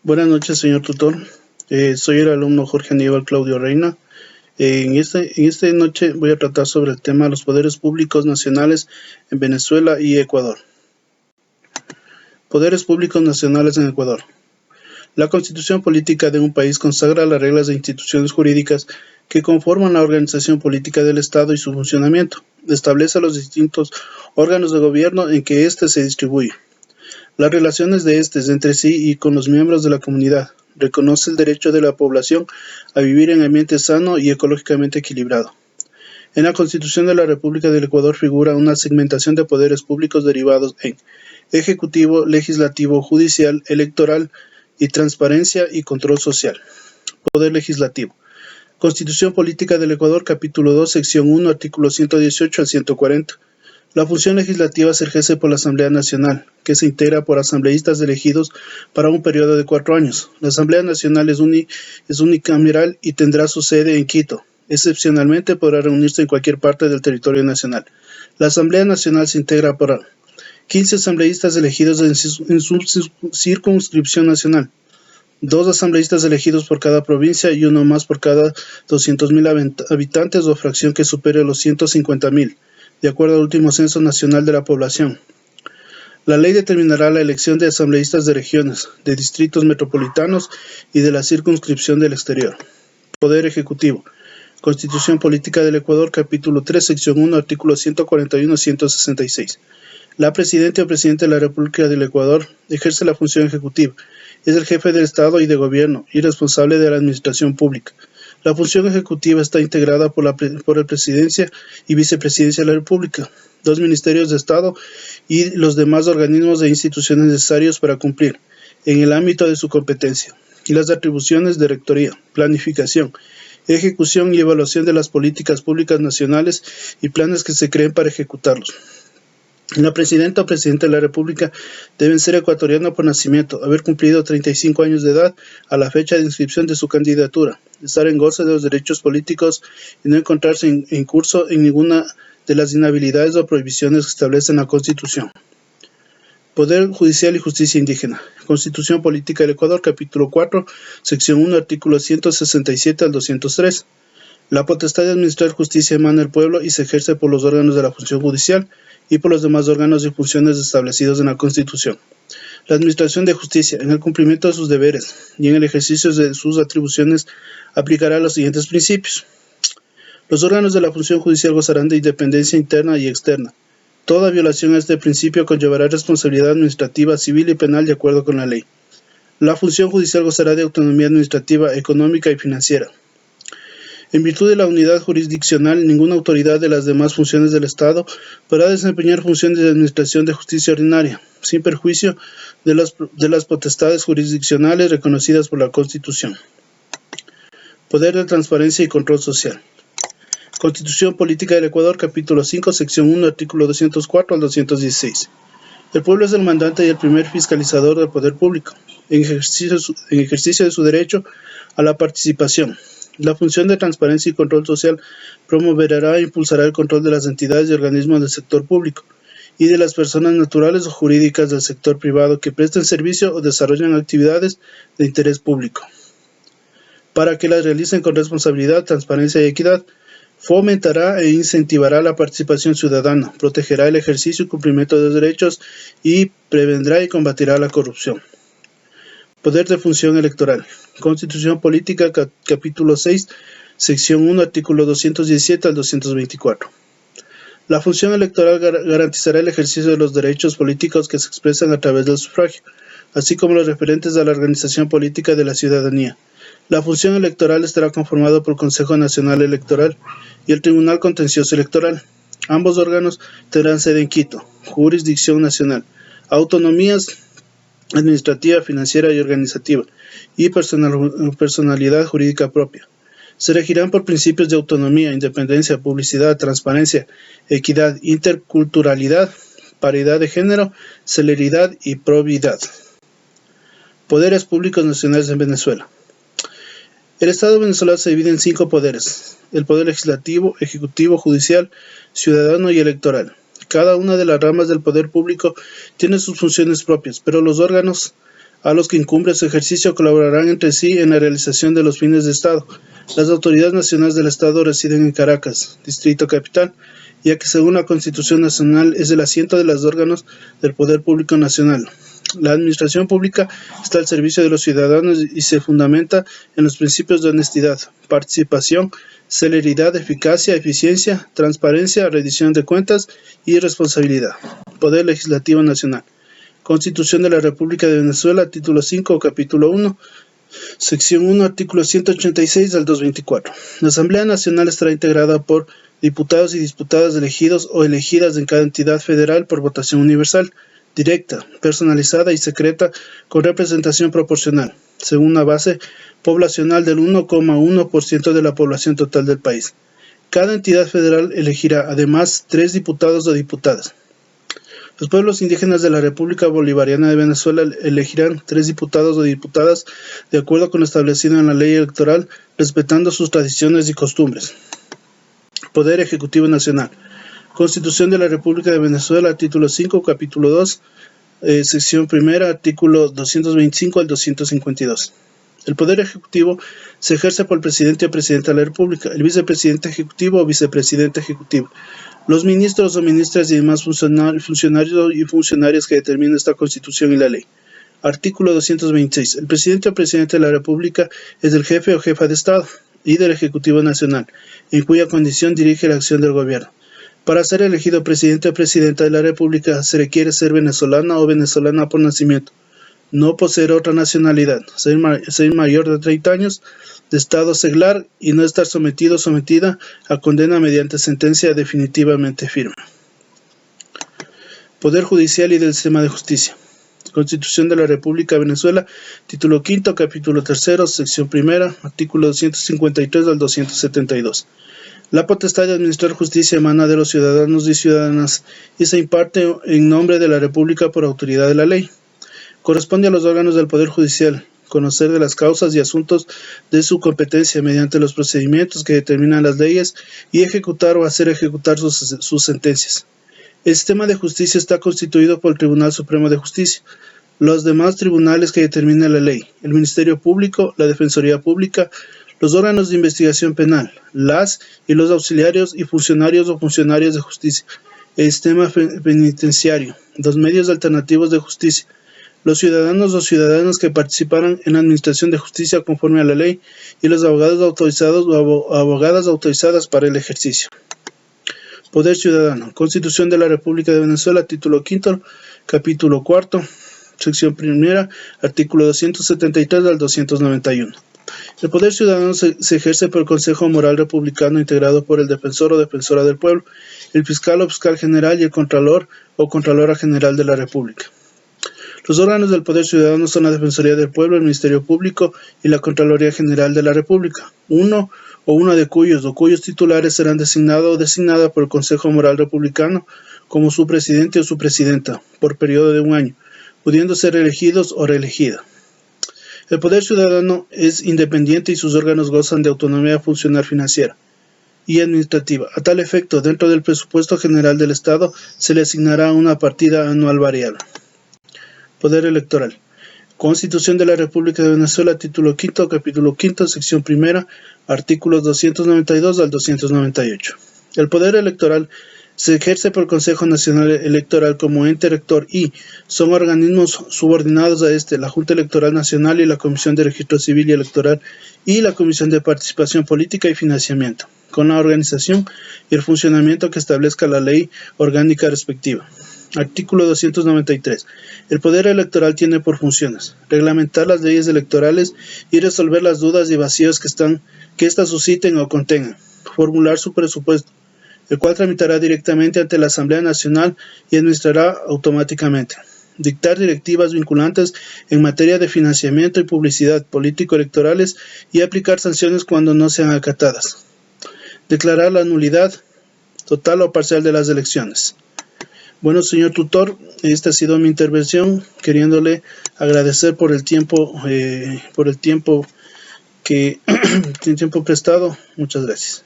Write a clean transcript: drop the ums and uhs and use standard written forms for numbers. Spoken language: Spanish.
Buenas noches, señor tutor. Soy el alumno Jorge Aníbal Claudio Reina. En esta noche voy a tratar sobre el tema de los poderes públicos nacionales en Venezuela y Ecuador. Poderes públicos nacionales en Ecuador. La constitución política de un país consagra las reglas de instituciones jurídicas que conforman la organización política del Estado y su funcionamiento. Establece los distintos órganos de gobierno en que éste se distribuye. Las relaciones de estos entre sí y con los miembros de la comunidad. Reconoce el derecho de la población a vivir en ambiente sano y ecológicamente equilibrado. En la Constitución de la República del Ecuador figura una segmentación de poderes públicos derivados en ejecutivo, legislativo, judicial, electoral y transparencia y control social. Poder legislativo. Constitución Política del Ecuador, capítulo 2, sección 1, artículos 118 al 140. La función legislativa se ejerce por la Asamblea Nacional, que se integra por asambleístas elegidos para un periodo de 4 años. La Asamblea Nacional es unicameral y tendrá su sede en Quito. Excepcionalmente podrá reunirse en cualquier parte del territorio nacional. La Asamblea Nacional se integra por 15 asambleístas elegidos en su circunscripción nacional, 2 asambleístas elegidos por cada provincia y uno más por cada 200.000 habitantes o fracción que supere los 150.000. De acuerdo al último censo nacional de la población. La ley determinará la elección de asambleístas de regiones, de distritos metropolitanos y de la circunscripción del exterior. Poder Ejecutivo. Constitución Política del Ecuador, capítulo 3, sección 1, artículos 141-166. La Presidenta o Presidente de la República del Ecuador ejerce la función ejecutiva. Es el jefe del Estado y de Gobierno y responsable de la administración pública. La función ejecutiva está integrada por la Presidencia y Vicepresidencia de la República, 2 ministerios de Estado y los demás organismos e instituciones necesarios para cumplir, en el ámbito de su competencia, y las atribuciones de rectoría, planificación, ejecución y evaluación de las políticas públicas nacionales y planes que se creen para ejecutarlos. La Presidenta o Presidente de la República deben ser ecuatoriano por nacimiento, haber cumplido 35 años de edad a la fecha de inscripción de su candidatura, estar en goce de los derechos políticos y no encontrarse en curso en ninguna de las inhabilidades o prohibiciones que establece la Constitución. Poder Judicial y Justicia Indígena. Constitución Política del Ecuador, capítulo 4, sección 1, artículos 167 al 203. La potestad de administrar justicia emana del pueblo y se ejerce por los órganos de la función judicial y por los demás órganos y funciones establecidos en la Constitución. La administración de justicia, en el cumplimiento de sus deberes y en el ejercicio de sus atribuciones, aplicará los siguientes principios. Los órganos de la función judicial gozarán de independencia interna y externa. Toda violación a este principio conllevará responsabilidad administrativa, civil y penal de acuerdo con la ley. La función judicial gozará de autonomía administrativa, económica y financiera. En virtud de la unidad jurisdiccional, ninguna autoridad de las demás funciones del Estado podrá desempeñar funciones de administración de justicia ordinaria, sin perjuicio de las potestades jurisdiccionales reconocidas por la Constitución. Poder de transparencia y control social. Constitución Política del Ecuador, capítulo 5, sección 1, artículo 204 al 216. El pueblo es el mandante y el primer fiscalizador del poder público, en ejercicio de su derecho a la participación. La función de transparencia y control social promoverá e impulsará el control de las entidades y organismos del sector público y de las personas naturales o jurídicas del sector privado que presten servicio o desarrollen actividades de interés público, para que las realicen con responsabilidad, transparencia y equidad. Fomentará e incentivará la participación ciudadana, protegerá el ejercicio y cumplimiento de los derechos y prevendrá y combatirá la corrupción. Poder de función electoral. Constitución Política, capítulo 6, sección 1, artículo 217 al 224. La función electoral garantizará el ejercicio de los derechos políticos que se expresan a través del sufragio, así como los referentes a la organización política de la ciudadanía. La función electoral estará conformada por el Consejo Nacional Electoral y el Tribunal Contencioso Electoral. Ambos órganos tendrán sede en Quito, jurisdicción nacional, autonomías administrativa, financiera y organizativa, y personalidad jurídica propia. Se regirán por principios de autonomía, independencia, publicidad, transparencia, equidad, interculturalidad, paridad de género, celeridad y probidad. Poderes públicos nacionales en Venezuela. El Estado venezolano se divide en 5 poderes: el poder legislativo, ejecutivo, judicial, ciudadano y electoral. Cada una de las ramas del poder público tiene sus funciones propias, pero los órganos a los que incumbre su ejercicio colaborarán entre sí en la realización de los fines de Estado. Las autoridades nacionales del Estado residen en Caracas, Distrito Capital, ya que según la Constitución Nacional es el asiento de los órganos del Poder Público Nacional. La administración pública está al servicio de los ciudadanos y se fundamenta en los principios de honestidad, participación, celeridad, eficacia, eficiencia, transparencia, rendición de cuentas y responsabilidad. Poder Legislativo Nacional. Constitución de la República de Venezuela, título 5, capítulo 1, sección 1, artículo 186 al 224. La Asamblea Nacional estará integrada por diputados y diputadas elegidos o elegidas en cada entidad federal por votación universal, directa, personalizada y secreta con representación proporcional, según una base poblacional del 1,1% de la población total del país. Cada entidad federal elegirá además 3 diputados o diputadas. Los pueblos indígenas de la República Bolivariana de Venezuela elegirán 3 diputados o diputadas de acuerdo con lo establecido en la ley electoral, respetando sus tradiciones y costumbres. Poder Ejecutivo Nacional. Constitución de la República de Venezuela, título 5, capítulo 2, sección primera, artículo 225 al 252. El Poder Ejecutivo se ejerce por el Presidente o Presidenta de la República, el Vicepresidente Ejecutivo o Vicepresidente Ejecutivo, los ministros o ministras y demás funcionarios y funcionarias que determinen esta Constitución y la ley. Artículo 226. El Presidente o Presidente de la República es el jefe o jefa de Estado y del Ejecutivo Nacional, en cuya condición dirige la acción del gobierno. Para ser elegido Presidente o Presidenta de la República se requiere ser venezolana o venezolana por nacimiento, no poseer otra nacionalidad, ser mayor de 30 años, de estado seglar y no estar sometido o sometida a condena mediante sentencia definitivamente firme. Poder Judicial y del Sistema de Justicia. Constitución de la República de Venezuela, título 5, capítulo 3, sección primera, artículo 253 al 272. La potestad de administrar justicia emana de los ciudadanos y ciudadanas y se imparte en nombre de la República por autoridad de la ley. Corresponde a los órganos del Poder Judicial conocer de las causas y asuntos de su competencia mediante los procedimientos que determinan las leyes y ejecutar o hacer ejecutar sus sentencias. El sistema de justicia está constituido por el Tribunal Supremo de Justicia, los demás tribunales que determinan la ley, el Ministerio Público, la Defensoría Pública, los órganos de investigación penal, las y los auxiliarios y funcionarios o funcionarias de justicia, el sistema penitenciario, los medios alternativos de justicia, los ciudadanos o ciudadanas que participarán en la administración de justicia conforme a la ley y los abogados autorizados o abogadas autorizadas para el ejercicio. Poder Ciudadano. Constitución de la República de Venezuela, título 5, capítulo 4, sección primera, artículo 273 al 291. El Poder Ciudadano se ejerce por el Consejo Moral Republicano integrado por el Defensor o Defensora del Pueblo, el Fiscal o Fiscal General y el Contralor o Contralora General de la República. Los órganos del Poder Ciudadano son la Defensoría del Pueblo, el Ministerio Público y la Contraloría General de la República, uno o una de cuyos titulares serán designados o designada por el Consejo Moral Republicano como su presidente o su presidenta, por periodo de 1 año, pudiendo ser elegidos o reelegida. El Poder Ciudadano es independiente y sus órganos gozan de autonomía funcional financiera y administrativa. A tal efecto, dentro del presupuesto general del Estado se le asignará una partida anual variable. Poder Electoral. Constitución de la República de Venezuela, título 5, capítulo 5, sección primera, artículos 292 al 298. El Poder Electoral se ejerce por el Consejo Nacional Electoral como ente rector y son organismos subordinados a la Junta Electoral Nacional y la Comisión de Registro Civil y Electoral y la Comisión de Participación Política y Financiamiento, con la organización y el funcionamiento que establezca la ley orgánica respectiva. Artículo 293. El Poder Electoral tiene por funciones reglamentar las leyes electorales y resolver las dudas y vacíos que éstas susciten o contengan, formular su presupuesto, el cual tramitará directamente ante la Asamblea Nacional y administrará automáticamente, dictar directivas vinculantes en materia de financiamiento y publicidad político-electorales y aplicar sanciones cuando no sean acatadas, declarar la nulidad total o parcial de las elecciones. Bueno, señor tutor, esta ha sido mi intervención, queriéndole agradecer por el tiempo prestado. Muchas gracias.